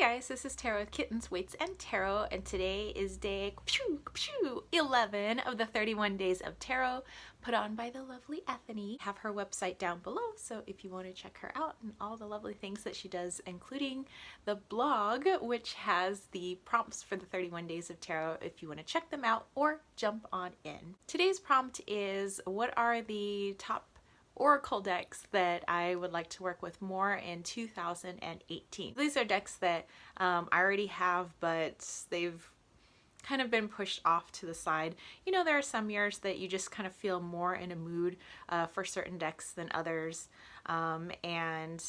guys, this is Tarot with Kittens, Weights, and Tarot, and today is day 11 of the 31 Days of Tarot, put on by the lovely Ethany. I have her website down below, so if you want to check her out and all the lovely things that she does, including the blog, which has the prompts for the 31 Days of Tarot, if you want to check them out or jump on in. Today's prompt is, what are the top Oracle decks that I would like to work with more in 2018. These are decks that I already have, but they've kind of been pushed off to the side. You know, there are some years that you just kind of feel more in a mood for certain decks than others. And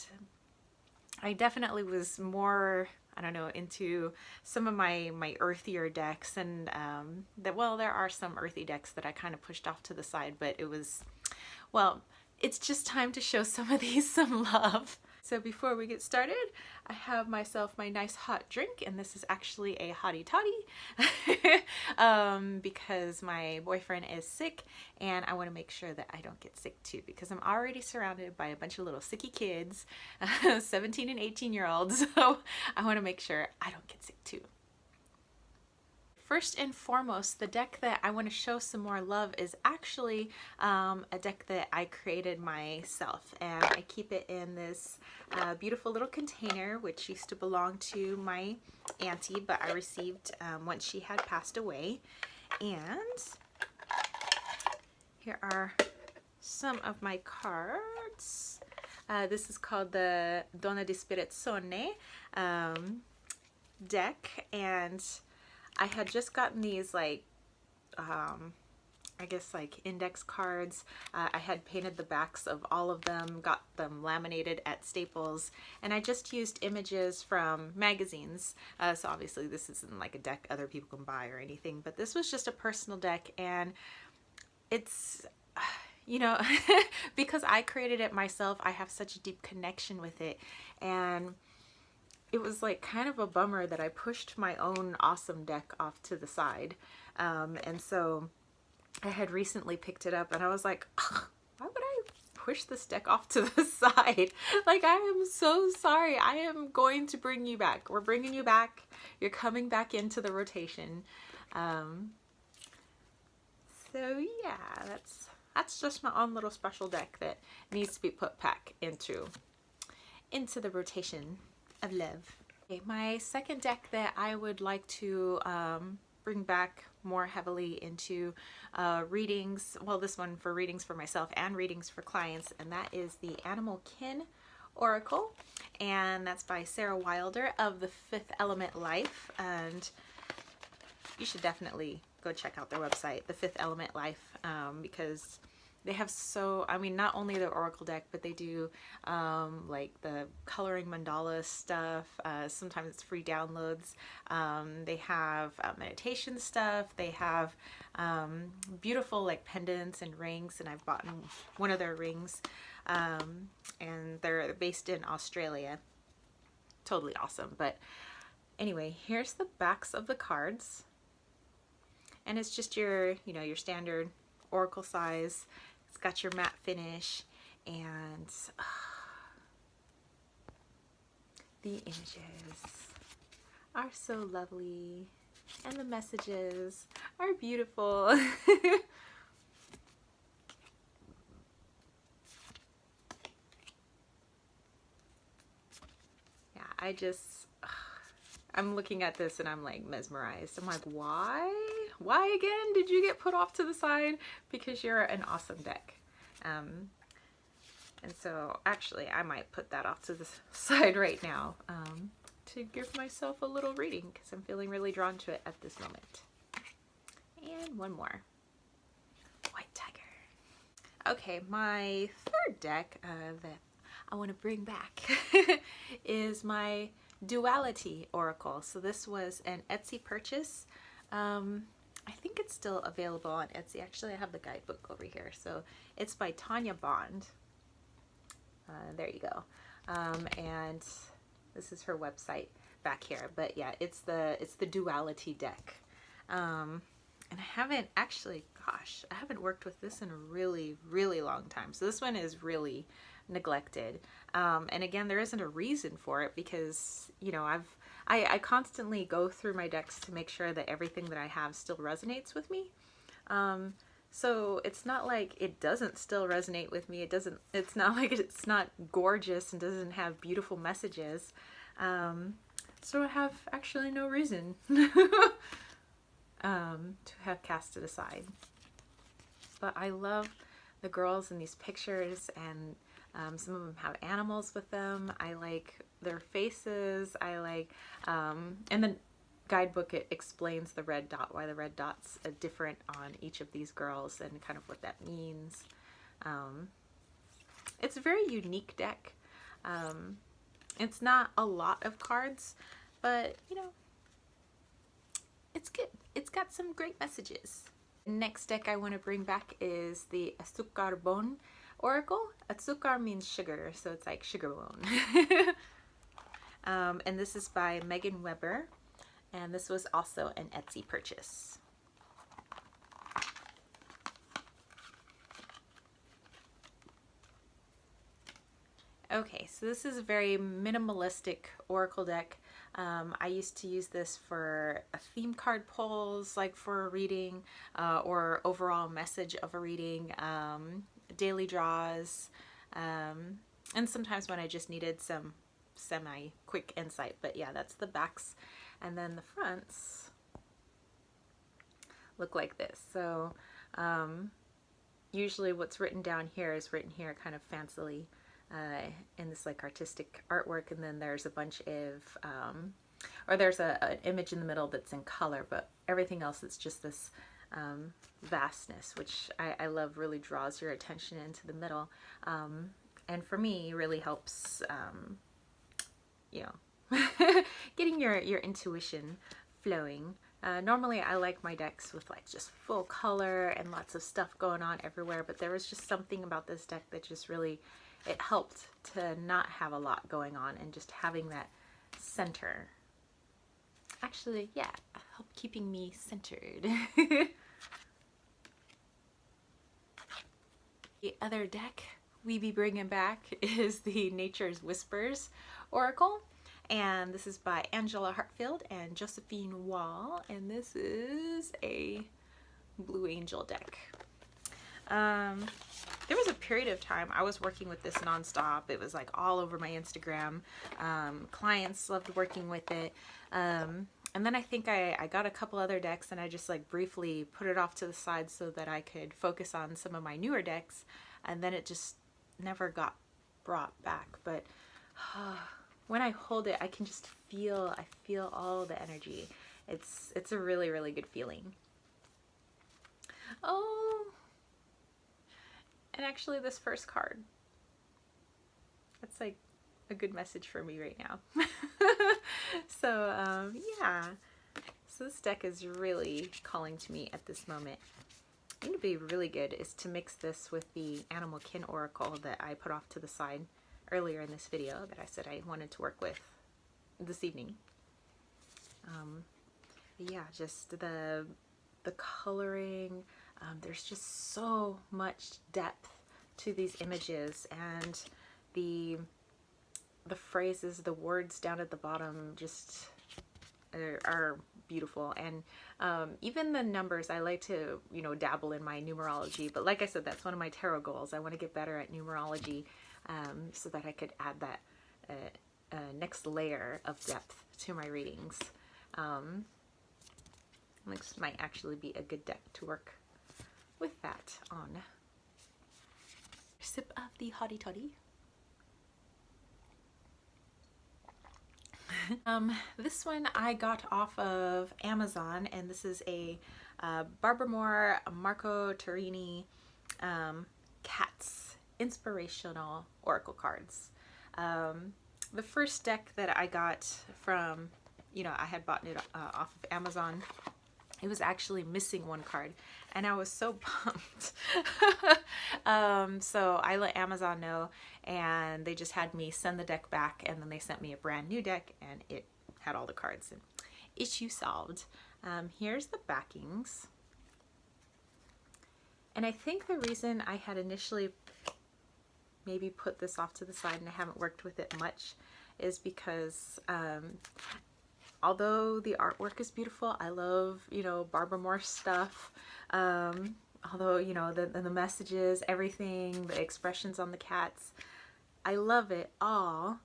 I definitely was more, I don't know, into some of my earthier decks, and well, there are some earthy decks that I kind of pushed off to the side, but it was, well, it's just time to show some of these some love. So before we get started, I have myself my nice hot drink, and this is actually a hottie toddy because my boyfriend is sick and I want to make sure that I don't get sick too, because I'm already surrounded by a bunch of little sicky kids, 17 and 18-year-olds, so I want to make sure I don't get sick too. First and foremost, the deck that I want to show some more love is actually a deck that I created myself, and I keep it in this beautiful little container, which used to belong to my auntie, but I received once she had passed away. And here are some of my cards. This is called the Donna di Ispirazione deck, and I had just gotten these, like, I guess like index cards. I had painted the backs of all of them, got them laminated at Staples, and I just used images from magazines. So obviously this isn't like a deck other people can buy or anything, but this was just a personal deck, and it's, you know, because I created it myself, I have such a deep connection with it, and it was like kind of a bummer that I pushed my own awesome deck off to the side. And so I had recently picked it up and I was like, why would I push this deck off to the side? Like, I am so sorry. I am going to bring you back. We're bringing you back. You're coming back into the rotation. So yeah, that's just my own little special deck that needs to be put back into the rotation of love. Okay, my second deck that I would like to bring back more heavily into readings, well, this one for readings for myself and readings for clients, and that is the Animal Kin Oracle, and that's by Sarah Wilder of the Fifth Element Life, and you should definitely go check out their website, the Fifth Element Life, because they have I mean, not only the Oracle deck, but they do like the coloring mandala stuff. Sometimes it's free downloads. They have meditation stuff. They have beautiful like pendants and rings, and I've bought one of their rings. And they're based in Australia. Totally awesome. But anyway, here's the backs of the cards. And it's just your, you know, your standard Oracle size. It's got your matte finish, and the images are so lovely, and the messages are beautiful. Yeah, I'm looking at this and I'm like mesmerized. I'm like, why? Why again did you get put off to the side? Because you're an awesome deck. And so actually I might put that off to the side right now to give myself a little reading, because I'm feeling really drawn to it at this moment. And one more. White Tiger. Okay, my third deck that I want to bring back is my Duality Oracle. So this was an Etsy purchase. I think it's still available on Etsy. Actually, I have the guidebook over here. So it's by Tanya Bond. There you go. And this is her website back here. But yeah, it's the Duality deck. And I haven't actually, gosh, I haven't worked with this in a really, really long time. So this one is really neglected. And again, there isn't a reason for it, because, you know, I constantly go through my decks to make sure that everything that I have still resonates with me. So it's not like it doesn't still resonate with me. It's not like it's not gorgeous and doesn't have beautiful messages. So I have actually no reason to have cast it aside. But I love the girls in these pictures, and some of them have animals with them. I like their faces. I like, and the guidebook, it explains the red dot, why the red dot's different on each of these girls and kind of what that means. It's a very unique deck. It's not a lot of cards, but you know, it's good. It's got some great messages. Next deck I want to bring back is the Azucar Oracle. Azucar means sugar, so it's like sugar bone. And this is by Megan Weber, and this was also an Etsy purchase. Okay, so this is a very minimalistic oracle deck. I used to use this for theme card pulls, like for a reading, or overall message of a reading, daily draws, and sometimes when I just needed some semi-quick insight. But yeah, that's the backs. And then the fronts look like this. So usually what's written down here is written here kind of fancily, in this like artistic artwork, and then there's a bunch of or there's an image in the middle that's in color, but everything else is just this vastness, which I love. Really draws your attention into the middle, and for me really helps you know, getting your intuition flowing. Normally I like my decks with like just full color and lots of stuff going on everywhere, but there was just something about this deck that just really, it helped to not have a lot going on and just having that center. Actually, yeah, help keeping me centered. The other deck we be bringing back is the Nature's Whispers Oracle, and this is by Angela Hartfield and Josephine Wall, and this is a Blue Angel deck. There was a period of time I was working with this nonstop. It was like all over my Instagram. Clients loved working with it. And then I think I got a couple other decks, and I just like briefly put it off to the side so that I could focus on some of my newer decks, and then it just never got brought back. But when I hold it, I can just feel, I feel all the energy. It's a really, really good feeling. Oh, and actually this first card, that's like a good message for me right now. So yeah, so this deck is really calling to me at this moment. I think it'd be really good is to mix this with the Animal Kin Oracle that I put off to the side earlier in this video that I said I wanted to work with this evening. Yeah, just the coloring, there's just so much depth to these images, and the phrases, the words down at the bottom just are beautiful. And even the numbers, I like to, you know, dabble in my numerology, but like I said, that's one of my tarot goals. I want to get better at numerology, so that I could add that next layer of depth to my readings. This might actually be a good deck to work with that on. Sip of the hottie toddy. This one I got off of Amazon, and this is a Barbara Moore Marco Turini Cats Inspirational Oracle cards. The first deck that I got from, you know, I had bought it off of Amazon. It was actually missing one card, and I was so bummed. So I let Amazon know, and they just had me send the deck back, and then they sent me a brand new deck, and it had all the cards, and issue solved. Here's the backings. And I think the reason I had initially maybe put this off to the side and I haven't worked with it much is because although the artwork is beautiful, I love, you know, Barbara Morse stuff. Although, you know, the messages, everything, the expressions on the cats, I love it all.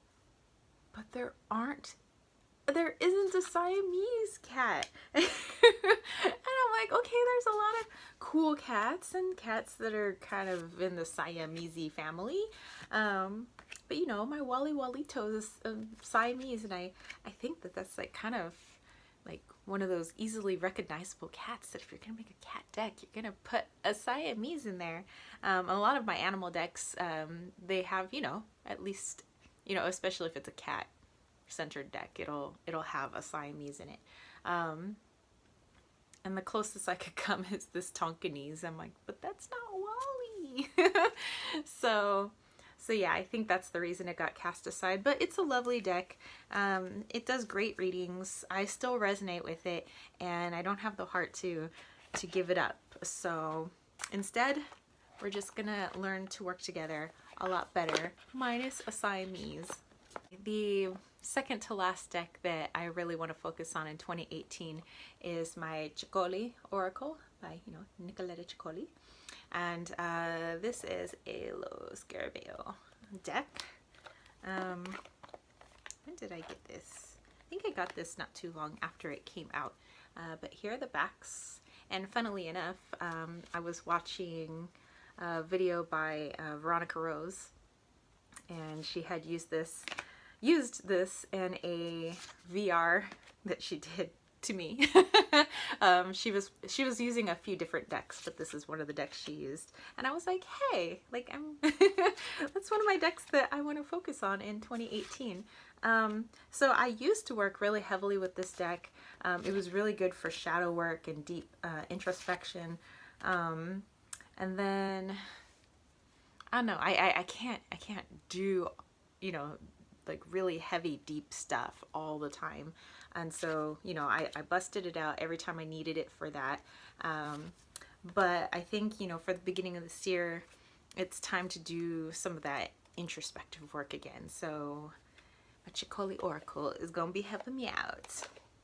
But there isn't a Siamese cat. And I'm like, okay, there's a lot of cool cats and cats that are kind of in the Siamese family. But you know, my Wally Walito is Siamese, and I think that that's like kind of like one of those easily recognizable cats that if you're gonna make a cat deck, you're gonna put a Siamese in there. A lot of my animal decks, they have, you know, at least, you know, especially if it's a cat centered deck, it'll have a Siamese in it. And the closest I could come is this Tonkinese. I'm like, but that's not Wally. So yeah, I think that's the reason it got cast aside, but it's a lovely deck. It does great readings. I still resonate with it, and I don't have the heart to give it up. So instead, we're just gonna learn to work together a lot better, minus a Siamese. The second to last deck that I really want to focus on in 2018 is my Ceccoli Oracle by, you know, Nicoletta Ceccoli. And this is a Lo Scarabeo deck. When did I get this? I think I got this not too long after it came out. But here are the backs. And funnily enough, I was watching a video by Veronica Rose, and she had used this in a VR that she did to me. She was using a few different decks, but this is one of the decks she used, and I was like, hey, like that's one of my decks that I want to focus on in 2018. So I used to work really heavily with this deck. It was really good for shadow work and deep introspection, and then I don't know, I can't do, you know, like really heavy deep stuff all the time. And so, you know, I busted it out every time I needed it for that. But I think, you know, for the beginning of this year, it's time to do some of that introspective work again. So my Ceccoli Oracle is going to be helping me out.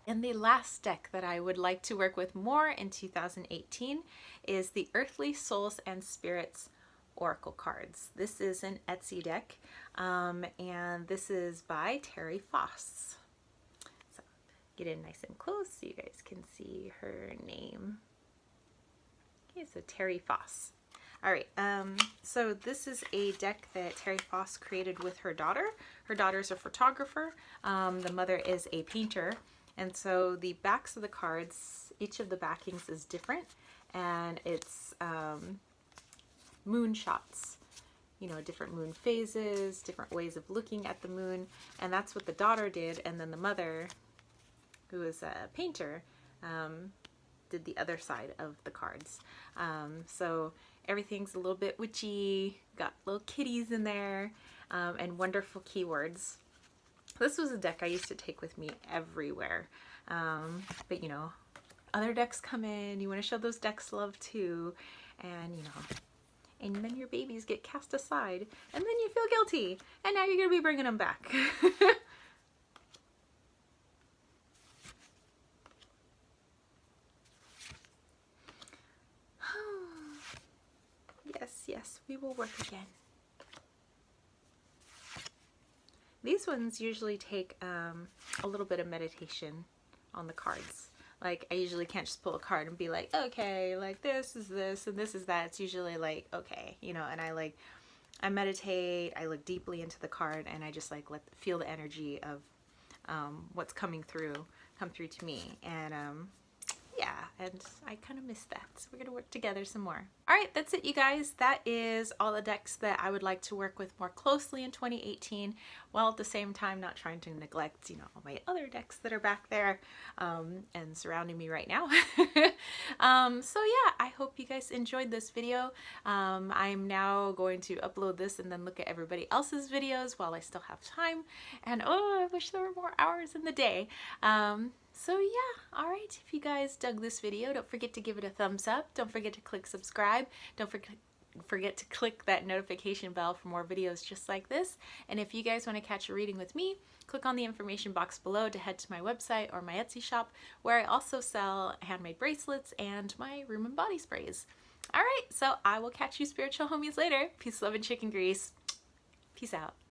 And the last deck that I would like to work with more in 2018 is the Earthly Souls and Spirits Oracle cards. This is an Etsy deck, and this is by Terry Foss. So get in nice and close so you guys can see her name. Okay, so Terry Foss. All right, so this is a deck that Terry Foss created with her daughter. Her daughter's a photographer. The mother is a painter. And so the backs of the cards, each of the backings is different, and it's moon shots, you know, different moon phases, different ways of looking at the moon, and that's what the daughter did. And then the mother, who is a painter, did the other side of the cards. So everything's a little bit witchy, got little kitties in there, and wonderful keywords. This was a deck I used to take with me everywhere, but you know, other decks come in, you want to show those decks love too, and you know, and then your babies get cast aside, and then you feel guilty, and now you're going to be bringing them back. Yes, we will work again. These ones usually take a little bit of meditation on the cards. Like, I usually can't just pull a card and be like, okay, like this is this and this is that. It's usually like, okay, you know, and I meditate, I look deeply into the card, and I just like feel the energy of what's come through to me. And yeah, and I kind of miss that. So we're going to work together some more. All right, that's it, you guys. That is all the decks that I would like to work with more closely in 2018, while at the same time not trying to neglect, you know, all my other decks that are back there and surrounding me right now. So yeah, I hope you guys enjoyed this video. I'm now going to upload this and then look at everybody else's videos while I still have time. And oh, I wish there were more hours in the day. So yeah, all right, if you guys dug this video, don't forget to give it a thumbs up. Don't forget to click subscribe. Don't forget forget to click that notification bell for more videos just like this. And if you guys want to catch a reading with me, click on the information box below to head to my website or my Etsy shop, where I also sell handmade bracelets and my room and body sprays. All right, so I will catch you spiritual homies later. Peace, love, and chicken grease. Peace out.